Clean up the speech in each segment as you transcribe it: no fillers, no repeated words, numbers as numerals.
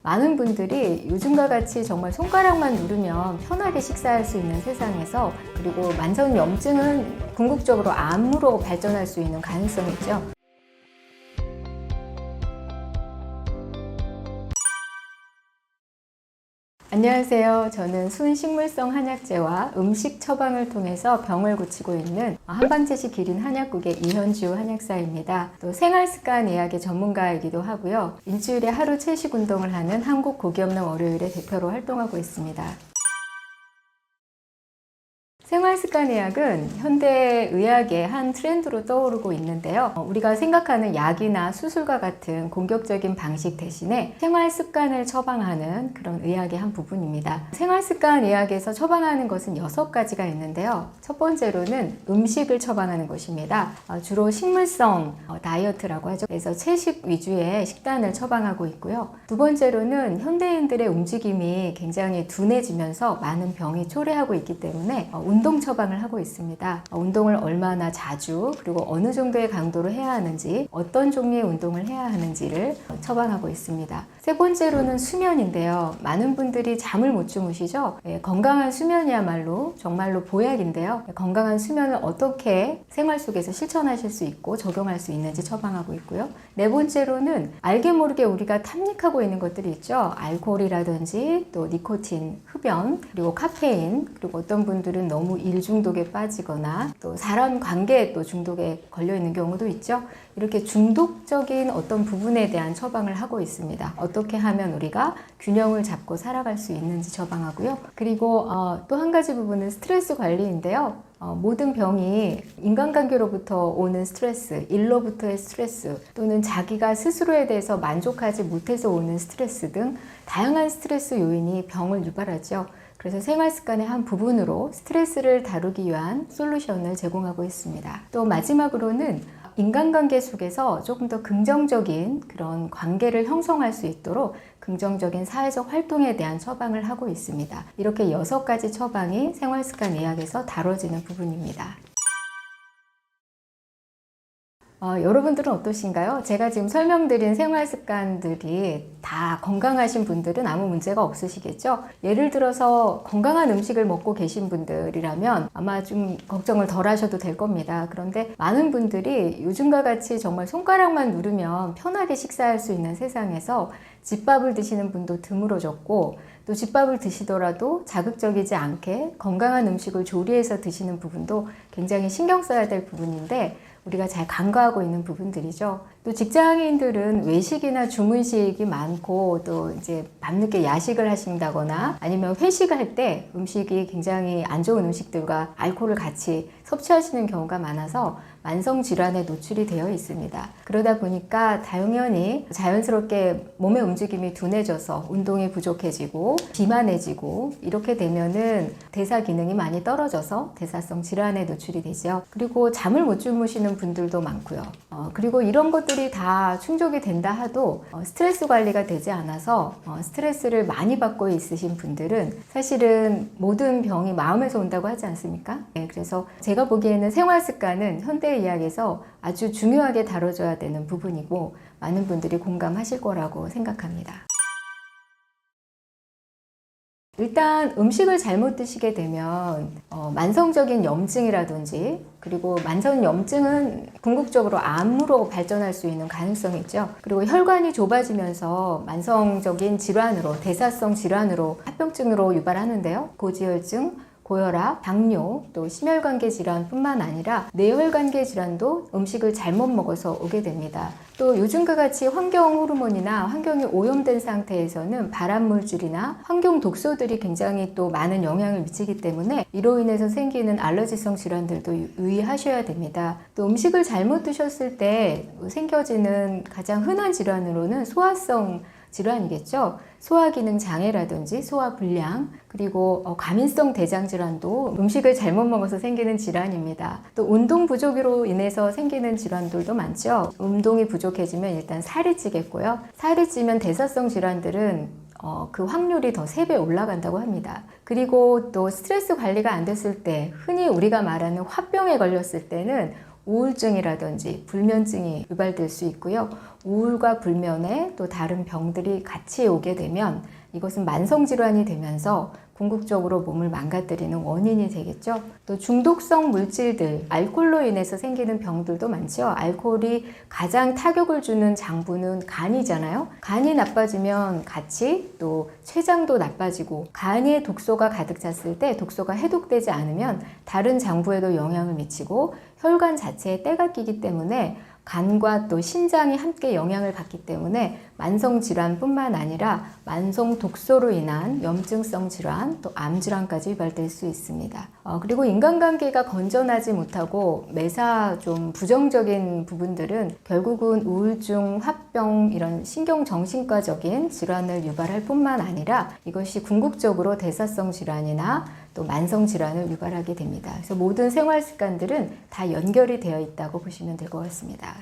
많은 분들이 요즘과 같이 정말 손가락만 누르면 편하게 식사할 수 있는 세상에서, 그리고 만성염증은 궁극적으로 암으로 발전할 수 있는 가능성이 있죠. 안녕하세요. 저는 순식물성 한약재와 음식 처방을 통해서 병을 고치고 있는 한방제시 기린 한약국의 이현주 한약사입니다. 또 생활습관 예약의 전문가이기도 하고요. 일주일에 하루 채식 운동을 하는 한국 고기 없는 월요일의 대표로 활동하고 있습니다. 생활습관의학은 현대의학의 한 트렌드로 떠오르고 있는데요. 우리가 생각하는 약이나 수술과 같은 공격적인 방식 대신에 생활습관을 처방하는 그런 의학의 한 부분입니다. 생활습관의학에서 처방하는 것은 6가지가 있는데요. 첫 번째로는 음식을 처방하는 것입니다. 주로 식물성 다이어트라고 하죠. 그래서 채식 위주의 식단을 처방하고 있고요. 두 번째로는 현대인들의 움직임이 굉장히 둔해지면서 많은 병이 초래하고 있기 때문에 운동 처방을 하고 있습니다. 운동을 얼마나 자주 그리고 어느 정도의 강도로 해야 하는지, 어떤 종류의 운동을 해야 하는지를 처방하고 있습니다. 세 번째로는 수면인데요. 많은 분들이 잠을 못 주무시죠? 건강한 수면이야말로 정말로 보약인데요. 건강한 수면을 어떻게 생활 속에서 실천하실 수 있고 적용할 수 있는지 처방하고 있고요. 네 번째로는 알게 모르게 우리가 탐닉하고 있는 것들이 있죠. 알코올이라든지 또 니코틴, 흡연, 그리고 카페인, 그리고 어떤 분들은 너무 일 중독에 빠지거나 또 사람 관계에 또 중독에 걸려 있는 경우도 있죠. 이렇게 중독적인 어떤 부분에 대한 처방을 하고 있습니다. 어떻게 하면 우리가 균형을 잡고 살아갈 수 있는지 처방하고요. 그리고 또 한 가지 부분은 스트레스 관리인데요. 모든 병이 인간관계로부터 오는 스트레스, 일로부터의 스트레스, 또는 자기가 스스로에 대해서 만족하지 못해서 오는 스트레스 등 다양한 스트레스 요인이 병을 유발하죠. 그래서 생활습관의 한 부분으로 스트레스를 다루기 위한 솔루션을 제공하고 있습니다. 또 마지막으로는 인간관계 속에서 조금 더 긍정적인 그런 관계를 형성할 수 있도록 긍정적인 사회적 활동에 대한 처방을 하고 있습니다. 이렇게 6가지 처방이 생활습관 의학에서 다뤄지는 부분입니다. 여러분들은 어떠신가요? 제가 지금 설명드린 생활습관들이 다 건강하신 분들은 아무 문제가 없으시겠죠? 예를 들어서 건강한 음식을 먹고 계신 분들이라면 아마 좀 걱정을 덜 하셔도 될 겁니다. 그런데 많은 분들이 요즘과 같이 정말 손가락만 누르면 편하게 식사할 수 있는 세상에서 집밥을 드시는 분도 드물어졌고, 또 집밥을 드시더라도 자극적이지 않게 건강한 음식을 조리해서 드시는 부분도 굉장히 신경 써야 될 부분인데 우리가 잘 간과하고 있는 부분들이죠. 또 직장인들은 외식이나 주문식이 많고, 또 이제 밤늦게 야식을 하신다거나 아니면 회식을 할 때 음식이 굉장히 안 좋은 음식들과 알코올을 같이 섭취하시는 경우가 많아서 만성 질환에 노출이 되어 있습니다. 그러다 보니까 당연히 자연스럽게 몸의 움직임이 둔해져서 운동이 부족해지고 비만해지고, 이렇게 되면은 대사 기능이 많이 떨어져서 대사성 질환에 노출이 되죠. 그리고 잠을 못 주무시는 분들도 많고요. 그리고 이런 것들이 다 충족이 된다 하도 스트레스 관리가 되지 않아서 스트레스를 많이 받고 있으신 분들은 사실은 모든 병이 마음에서 온다고 하지 않습니까? 그래서 제가 보기에는 생활습관은 현대의학에서 아주 중요하게 다뤄져야 되는 부분이고 많은 분들이 공감하실 거라고 생각합니다. 일단 음식을 잘못 드시게 되면 만성적인 염증이라든지, 그리고 만성염증은 궁극적으로 암으로 발전할 수 있는 가능성이 있죠. 그리고 혈관이 좁아지면서 만성적인 질환으로, 대사성 질환으로, 합병증으로 유발하는데요. 고지혈증, 고혈압, 당뇨, 또 심혈관계 질환뿐만 아니라 뇌혈관계 질환도 음식을 잘못 먹어서 오게 됩니다. 또 요즘과 같이 환경 호르몬이나 환경이 오염된 상태에서는 발암물질이나 환경 독소들이 굉장히 또 많은 영향을 미치기 때문에 이로 인해서 생기는 알러지성 질환들도 유의하셔야 됩니다. 또 음식을 잘못 드셨을 때 생겨지는 가장 흔한 질환으로는 소화성 질환이겠죠. 소화기능 장애라든지 소화불량, 그리고 과민성 대장질환도 음식을 잘못 먹어서 생기는 질환입니다. 또 운동 부족으로 인해서 생기는 질환들도 많죠. 운동이 부족해지면 일단 살이 찌겠고요. 살이 찌면 대사성 질환들은 그 확률이 더 3배 올라간다고 합니다. 그리고 또 스트레스 관리가 안 됐을 때, 흔히 우리가 말하는 화병에 걸렸을 때는 우울증이라든지 불면증이 유발될 수 있고요. 우울과 불면에 또 다른 병들이 같이 오게 되면 이것은 만성질환이 되면서 궁극적으로 몸을 망가뜨리는 원인이 되겠죠. 또 중독성 물질들, 알코올로 인해서 생기는 병들도 많죠. 알코올이 가장 타격을 주는 장부는 간이잖아요. 간이 나빠지면 같이 또 췌장도 나빠지고, 간에 독소가 가득 찼을 때 독소가 해독되지 않으면 다른 장부에도 영향을 미치고 혈관 자체에 때가 끼기 때문에 간과 또 신장이 함께 영향을 받기 때문에 만성 질환뿐만 아니라 만성 독소로 인한 염증성 질환, 또 암 질환까지 유발될 수 있습니다. 그리고 인간관계가 건전하지 못하고 매사 좀 부정적인 부분들은 결국은 우울증, 화병 이런 신경정신과적인 질환을 유발할 뿐만 아니라 이것이 궁극적으로 대사성 질환이나 또 만성 질환을 유발하게 됩니다. 그래서 모든 생활 습관들은 다 연결이 되어 있다고 보시면 될 것 같습니다.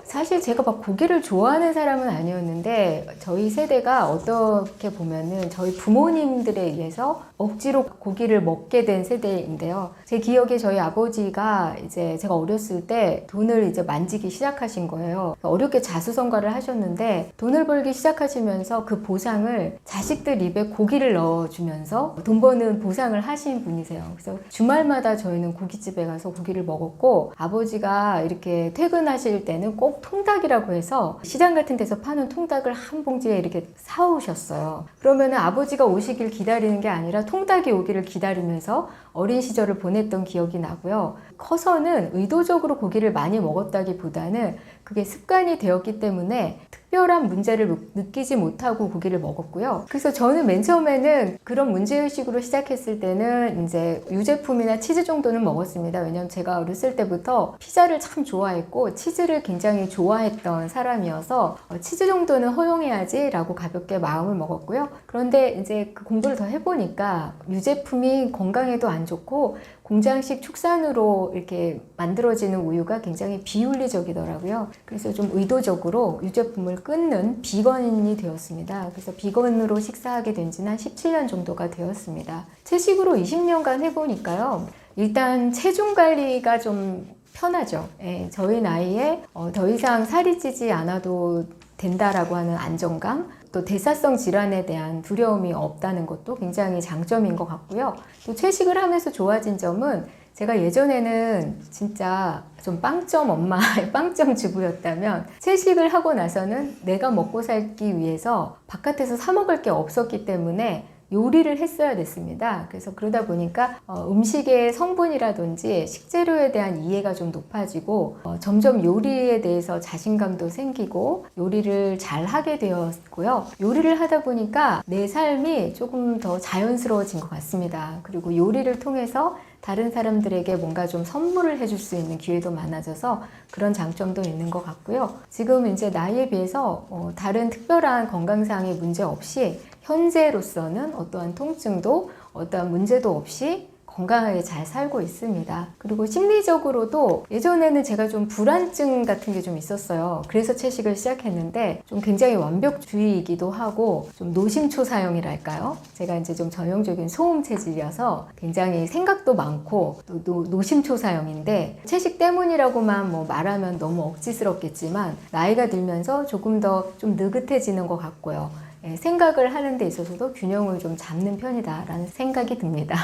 사실 제가 막 고기를 좋아하는 사람은 아니었는데 저희 세대가 어떻게 보면은 저희 부모님들에 의해서 억지로 고기를 먹게 된 세대인데요. 제 기억에 저희 아버지가 이제 제가 어렸을 때 돈을 이제 만지기 시작하신 거예요. 어렵게 자수성가를 하셨는데 돈을 벌기 시작하시면서 그 보상을 자식들 입에 고기를 넣어주면서 돈 버는 보상을 하신 분이세요. 그래서 주말마다 저희는 고깃집에 가서 고기를 먹었고, 아버지가 이렇게 퇴근하실 때는 꼭 통닭이라고 해서 시장 같은 데서 파는 통닭을 한 봉지에 이렇게 사오셨어요. 그러면은 아버지가 오시길 기다리는 게 아니라 통닭이 오기를 기다리면서 어린 시절을 보냈던 기억이 나고요. 커서는 의도적으로 고기를 많이 먹었다기보다는 그게 습관이 되었기 때문에 특별한 문제를 느끼지 못하고 고기를 먹었고요. 그래서 저는 맨 처음에는 그런 문제의식으로 시작했을 때는 이제 유제품이나 치즈 정도는 먹었습니다. 왜냐면 제가 어렸을 때부터 피자를 참 좋아했고 치즈를 굉장히 좋아했던 사람이어서 치즈 정도는 허용해야지 라고 가볍게 마음을 먹었고요. 그런데 이제 그 공부를 더 해보니까 유제품이 건강에도 안 좋고 공장식 축산으로 이렇게 만들어지는 우유가 굉장히 비윤리적이더라고요. 그래서 좀 의도적으로 유제품을 끊는 비건이 되었습니다. 그래서 비건으로 식사하게 된 지는 한 17년 정도가 되었습니다. 채식으로 20년간 해보니까요. 일단 체중 관리가 좀 편하죠. 예, 저희 나이에 더 이상 살이 찌지 않아도 된다라고 하는 안정감, 또 대사성 질환에 대한 두려움이 없다는 것도 굉장히 장점인 것 같고요. 또 채식을 하면서 좋아진 점은 제가 예전에는 진짜 좀 빵점 엄마, 빵점 주부였다면 채식을 하고 나서는 내가 먹고 살기 위해서 바깥에서 사 먹을 게 없었기 때문에 요리를 했어야 됐습니다. 그래서 그러다 보니까 음식의 성분이라든지 식재료에 대한 이해가 좀 높아지고 점점 요리에 대해서 자신감도 생기고 요리를 잘 하게 되었고요. 요리를 하다 보니까 내 삶이 조금 더 자연스러워진 것 같습니다. 그리고 요리를 통해서 다른 사람들에게 뭔가 좀 선물을 해줄 수 있는 기회도 많아져서 그런 장점도 있는 것 같고요. 지금 이제 나이에 비해서 다른 특별한 건강상의 문제 없이 현재로서는 어떠한 통증도 어떠한 문제도 없이 건강하게 잘 살고 있습니다. 그리고 심리적으로도 예전에는 제가 좀 불안증 같은 게 좀 있었어요. 그래서 채식을 시작했는데 좀 굉장히 완벽주의이기도 하고 좀 노심초사형이랄까요? 제가 이제 좀 전형적인 소음 체질이어서 굉장히 생각도 많고 또 노심초사형인데 채식 때문이라고만 뭐 말하면 너무 억지스럽겠지만 나이가 들면서 조금 더 좀 느긋해지는 것 같고요. 생각을 하는 데 있어서도 균형을 좀 잡는 편이다라는 생각이 듭니다.